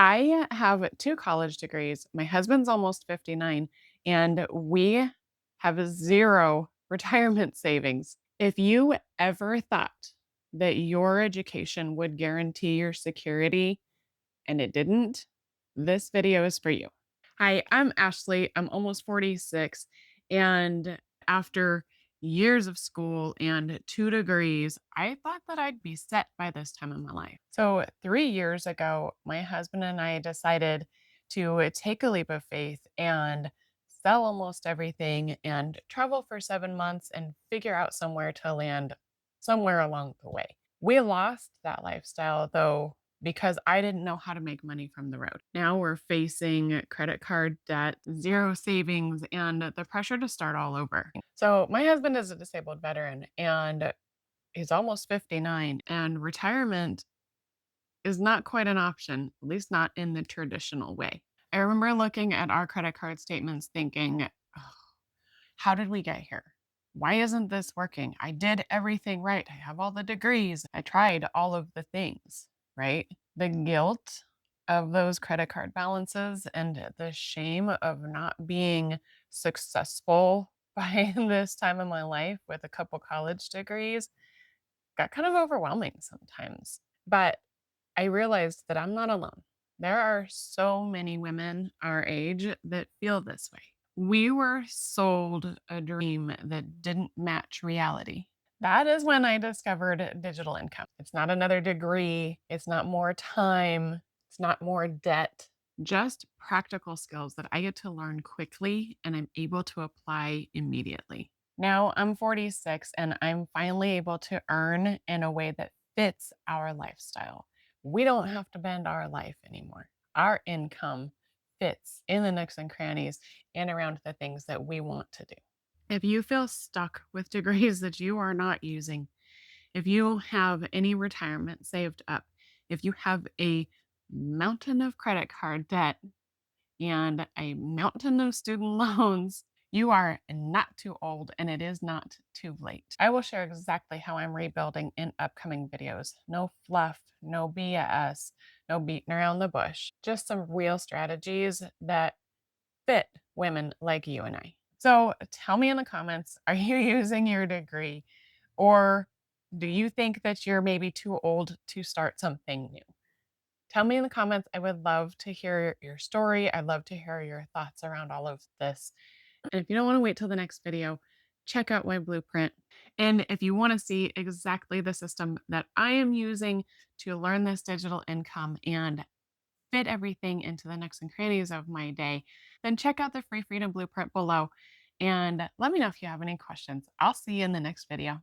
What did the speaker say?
I have 2 college degrees. My husband's almost 59, and we have 0 retirement savings. If you ever thought that your education would guarantee your security and it didn't, this video is for you. Hi, I'm Ashley. I'm almost 46. And after years of school and 2 degrees, I thought that I'd be set by this time in my life. So, 3 years ago, my husband and I decided to take a leap of faith and sell almost everything and travel for 7 months and figure out somewhere to land somewhere along the way. We lost that lifestyle though because I didn't know how to make money from the road. Now we're facing credit card debt, 0 savings, and the pressure to start all over. So, my husband is a disabled veteran and he's almost 59, and retirement is not quite an option, at least not in the traditional way. I remember looking at our credit card statements thinking, "Ugh, how did we get here? Why isn't this working? I did everything right. I have all the degrees. I tried all of the things," right? The guilt of those credit card balances and the shame of not being successful by this time in my life with a couple college degrees got kind of overwhelming sometimes. But I realized that I'm not alone. There are so many women our age that feel this way. We were sold a dream that didn't match reality. That is when I discovered digital income. It's not another degree, it's not more time, it's not more debt, just practical skills that I get to learn quickly and I'm able to apply immediately. Now I'm 46 and I'm finally able to earn in a way that fits our lifestyle. We don't have to bend our life anymore. Our income fits in the nooks and crannies and around the things that we want to do. If you feel stuck with degrees that you are not using, if you have any retirement saved up, if you have a mountain of credit card debt and a mountain of student loans, you are not too old and it is not too late. I will share exactly how I'm rebuilding in upcoming videos. No fluff, no BS, no beating around the bush, just some real strategies that fit women like you and I. So tell me in the comments, are you using your degree or do you think that you're maybe too old to start something new? Tell me in the comments. I would love to hear your story. I'd love to hear your thoughts around all of this. And if you don't want to wait till the next video, check out my blueprint. And if you want to see exactly the system that I am using to learn this digital income and fit everything into the nooks and crannies of my day, then check out the free freedom blueprint below and let me know if you have any questions. I'll see you in the next video.